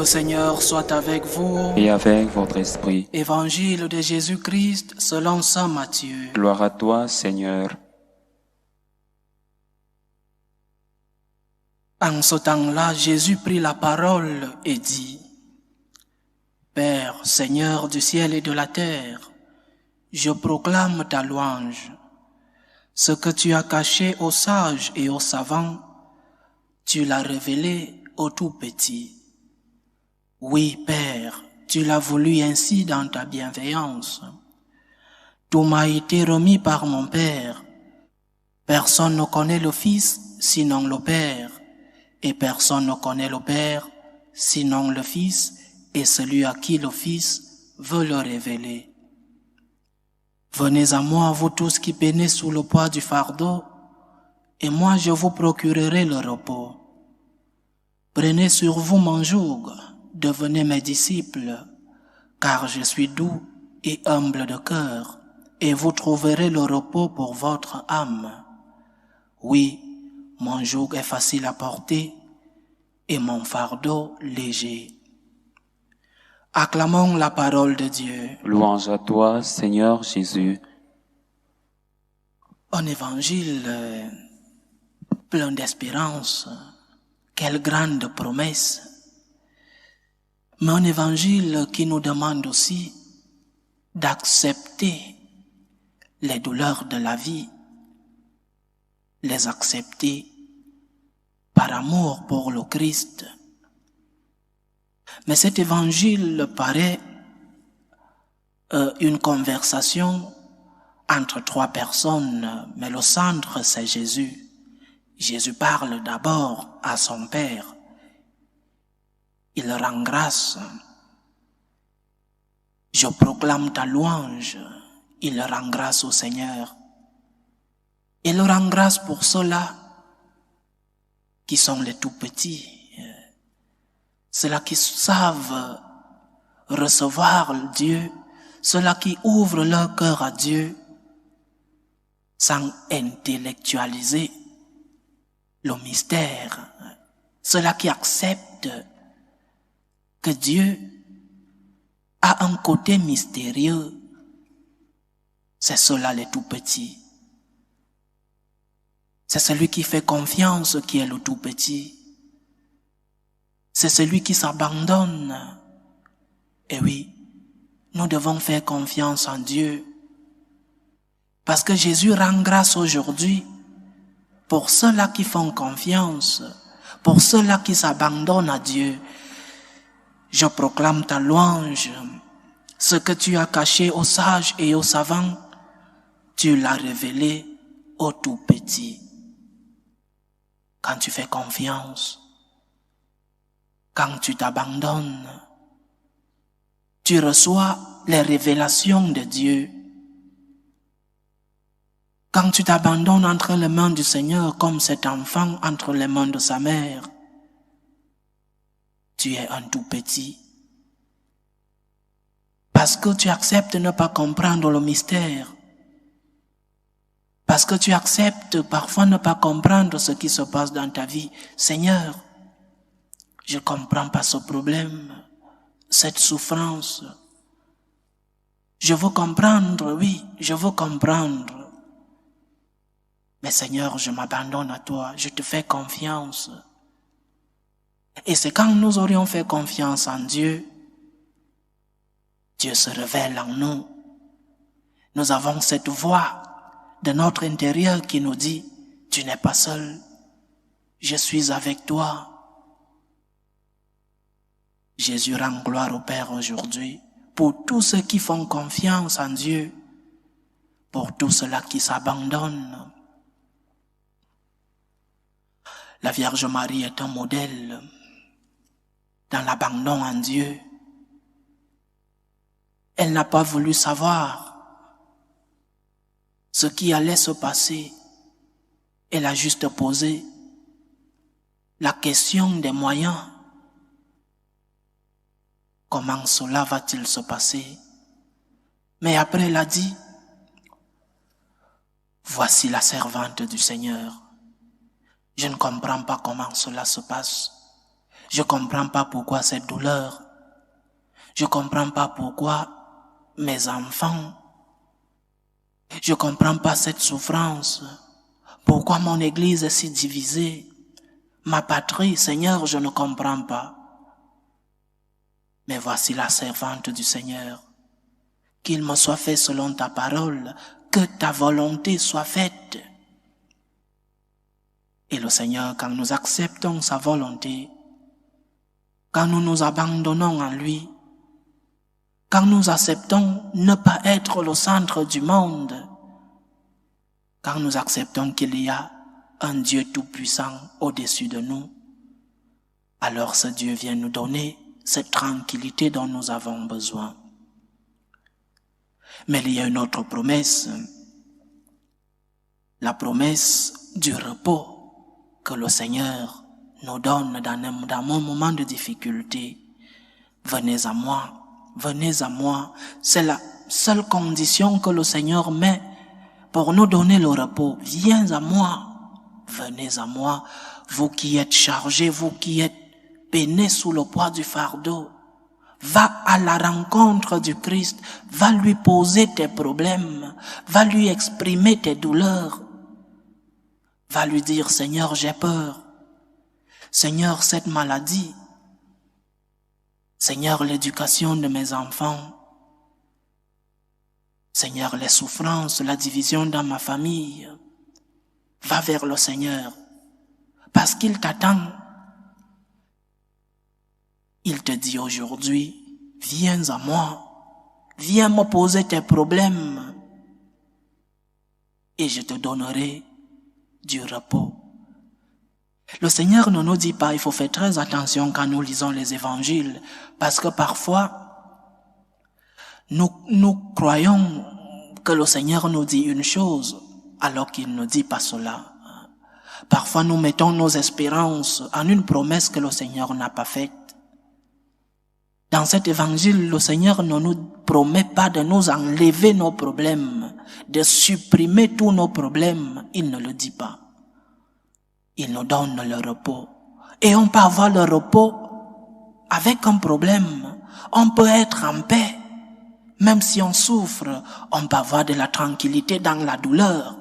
Seigneur soit avec vous. Et avec votre esprit. Évangile de Jésus-Christ selon saint Matthieu. Gloire à toi, Seigneur. En ce temps-là, Jésus prit la parole et dit: Père, Seigneur du ciel et de la terre, je proclame ta louange. Ce que tu as caché aux sages et aux savants, tu l'as révélé aux tout petits. Oui, Père, tu l'as voulu ainsi dans ta bienveillance. Tout m'a été remis par mon Père. Personne ne connaît le Fils sinon le Père, et personne ne connaît le Père sinon le Fils et celui à qui le Fils veut le révéler. Venez à moi, vous tous qui peinez sous le poids du fardeau, et moi je vous procurerai le repos. Prenez sur vous mon joug, devenez mes disciples, car je suis doux et humble de cœur, et vous trouverez le repos pour votre âme. Oui, mon joug est facile à porter, et mon fardeau léger. Acclamons la parole de Dieu. Louange à toi, Seigneur Jésus. Un évangile plein d'espérance. Quelle grande promesse. Mais un évangile qui nous demande aussi d'accepter les douleurs de la vie, les accepter par amour pour le Christ. Mais cet évangile paraît une conversation entre trois personnes, mais le centre c'est Jésus. Jésus parle d'abord à son Père. Il rend grâce. Je proclame ta louange. Il rend grâce au Seigneur. Il rend grâce pour ceux-là qui sont les tout petits. Ceux-là qui savent recevoir Dieu. Ceux-là qui ouvrent leur cœur à Dieu sans intellectualiser le mystère. Ceux-là qui acceptent que Dieu a un côté mystérieux. C'est ceux-là les tout petits. C'est celui qui fait confiance qui est le tout petit. C'est celui qui s'abandonne. Et oui, nous devons faire confiance en Dieu. Parce que Jésus rend grâce aujourd'hui pour ceux-là qui font confiance, pour ceux-là qui s'abandonnent à Dieu. Je proclame ta louange. Ce que tu as caché aux sages et aux savants, tu l'as révélé aux tout petits. Quand tu fais confiance, quand tu t'abandonnes, tu reçois les révélations de Dieu. Quand tu t'abandonnes entre les mains du Seigneur comme cet enfant entre les mains de sa mère, tu es un tout petit. Parce que tu acceptes de ne pas comprendre le mystère. Parce que tu acceptes parfois ne pas comprendre ce qui se passe dans ta vie. Seigneur, je ne comprends pas ce problème, cette souffrance. Je veux comprendre, oui, je veux comprendre. Mais Seigneur, je m'abandonne à toi, je te fais confiance. Et c'est quand nous aurions fait confiance en Dieu, Dieu se révèle en nous. Nous avons cette voix de notre intérieur qui nous dit, tu n'es pas seul, je suis avec toi. Jésus rend gloire au Père aujourd'hui pour tous ceux qui font confiance en Dieu, pour tous ceux-là qui s'abandonnent. La Vierge Marie est un modèle dans l'abandon en Dieu. Elle n'a pas voulu savoir ce qui allait se passer. Elle a juste posé la question des moyens. Comment cela va-t-il se passer? Mais après elle a dit, voici la servante du Seigneur. Je ne comprends pas comment cela se passe. Je comprends pas pourquoi cette douleur. Je comprends pas pourquoi mes enfants. Je comprends pas cette souffrance. Pourquoi mon église est si divisée? Ma patrie, Seigneur, je ne comprends pas. Mais voici la servante du Seigneur. Qu'il me soit fait selon ta parole, que ta volonté soit faite. Et le Seigneur, quand nous acceptons sa volonté, quand nous nous abandonnons en lui, quand nous acceptons ne pas être le centre du monde, quand nous acceptons qu'il y a un Dieu tout-puissant au-dessus de nous, alors ce Dieu vient nous donner cette tranquillité dont nous avons besoin. Mais il y a une autre promesse, la promesse du repos que le Seigneur nous donne dans un moment de difficulté. Venez à moi, c'est la seule condition que le Seigneur met pour nous donner le repos. Viens à moi, venez à moi, vous qui êtes chargés, vous qui êtes peinés sous le poids du fardeau. Va à la rencontre du Christ, va lui poser tes problèmes, va lui exprimer tes douleurs. Va lui dire, Seigneur, j'ai peur. Seigneur, cette maladie. Seigneur, l'éducation de mes enfants. Seigneur, les souffrances, la division dans ma famille. Va vers le Seigneur, parce qu'il t'attend. Il te dit aujourd'hui, viens à moi, viens me poser tes problèmes et je te donnerai du repos. Le Seigneur ne nous dit pas, il faut faire très attention quand nous lisons les évangiles, parce que parfois, nous croyons que le Seigneur nous dit une chose, alors qu'il ne dit pas cela. Parfois, nous mettons nos espérances en une promesse que le Seigneur n'a pas faite. Dans cet évangile, le Seigneur ne nous promet pas de nous enlever nos problèmes, de supprimer tous nos problèmes. Il ne le dit pas. Il nous donne le repos. Et on peut avoir le repos avec un problème. On peut être en paix. Même si on souffre, on peut avoir de la tranquillité dans la douleur.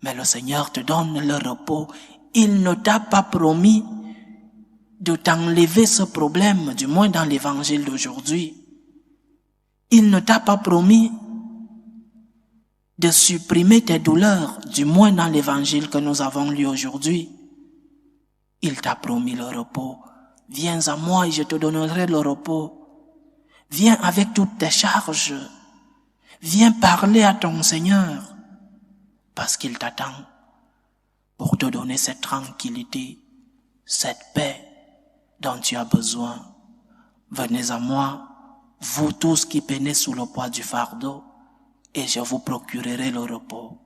Mais le Seigneur te donne le repos. Il ne t'a pas promis de t'enlever ce problème, du moins dans l'évangile d'aujourd'hui. Il ne t'a pas promis de supprimer tes douleurs, du moins dans l'évangile que nous avons lu aujourd'hui. Il t'a promis le repos. Viens à moi et je te donnerai le repos. Viens avec toutes tes charges. Viens parler à ton Seigneur, parce qu'il t'attend pour te donner cette tranquillité, cette paix dont tu as besoin. Venez à moi, vous tous qui peinez sous le poids du fardeau, et je vous procurerai le repos.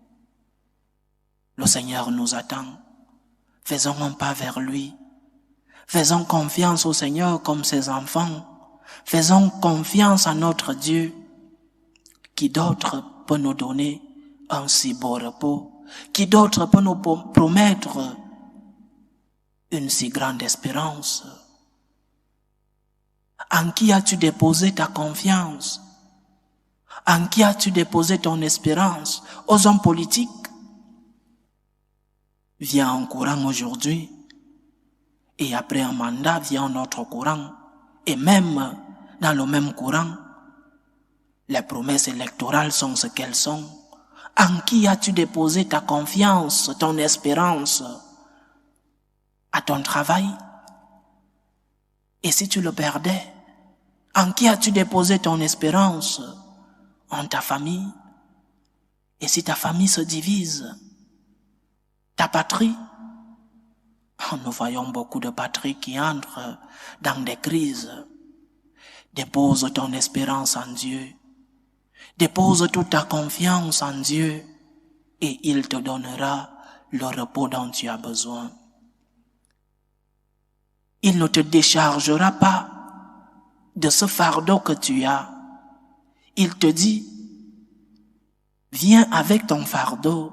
Le Seigneur nous attend. Faisons un pas vers lui. Faisons confiance au Seigneur comme ses enfants. Faisons confiance à notre Dieu. Qui d'autre peut nous donner un si beau repos? Qui d'autre peut nous promettre une si grande espérance? En qui as-tu déposé ta confiance? En qui as-tu déposé ton espérance? Aux hommes politiques? Viens un courant aujourd'hui, et après un mandat vient un autre courant, et même dans le même courant, les promesses électorales sont ce qu'elles sont. En qui as-tu déposé ta confiance, ton espérance? À ton travail? Et si tu le perdais, en qui as-tu déposé ton espérance? En ta famille? Et si ta famille se divise? Ta patrie? Nous voyons beaucoup de patries qui entrent dans des crises. Dépose ton espérance en Dieu. Dépose toute ta confiance en Dieu et il te donnera le repos dont tu as besoin. Il ne te déchargera pas de ce fardeau que tu as. Il te dit, viens avec ton fardeau,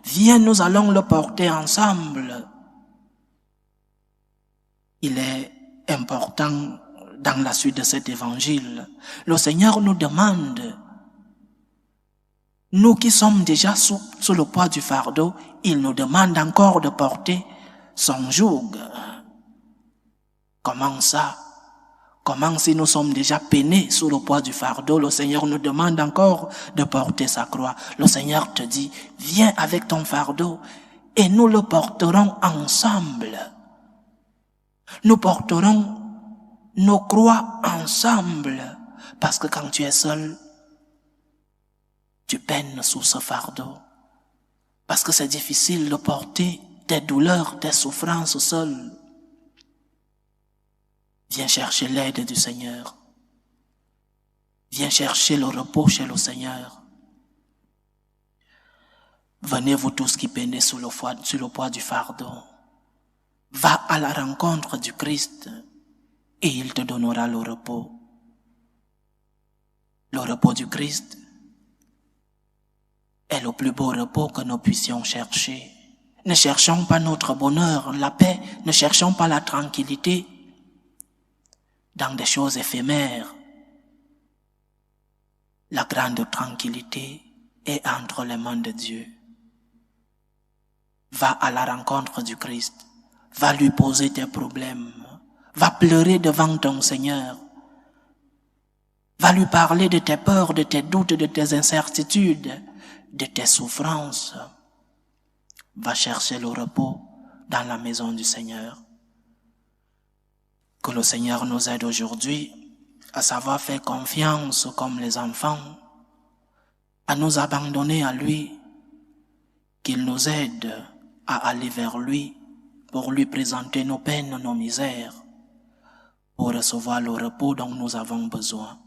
viens, nous allons le porter ensemble. Il est important dans la suite de cet évangile. Le Seigneur nous demande, nous qui sommes déjà sous le poids du fardeau, il nous demande encore de porter son joug. Comment ça? Comment si nous sommes déjà peinés sous le poids du fardeau, le Seigneur nous demande encore de porter sa croix. Le Seigneur te dit, viens avec ton fardeau et nous le porterons ensemble. Nous porterons nos croix ensemble. Parce que quand tu es seul, tu peines sous ce fardeau. Parce que c'est difficile de porter tes douleurs, tes souffrances seul. Viens chercher l'aide du Seigneur. Viens chercher le repos chez le Seigneur. Venez vous tous qui peinez sous le poids du fardeau. Va à la rencontre du Christ et il te donnera le repos. Le repos du Christ est le plus beau repos que nous puissions chercher. Ne cherchons pas notre bonheur, la paix, ne cherchons pas la tranquillité dans des choses éphémères. La grande tranquillité est entre les mains de Dieu. Va à la rencontre du Christ. Va lui poser tes problèmes. Va pleurer devant ton Seigneur. Va lui parler de tes peurs, de tes doutes, de tes incertitudes, de tes souffrances. Va chercher le repos dans la maison du Seigneur. Que le Seigneur nous aide aujourd'hui à savoir faire confiance comme les enfants, à nous abandonner à lui, qu'il nous aide à aller vers lui pour lui présenter nos peines, nos misères, pour recevoir le repos dont nous avons besoin.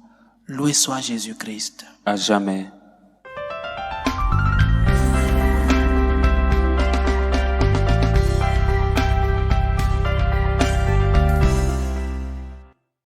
Loué soit Jésus-Christ. À jamais.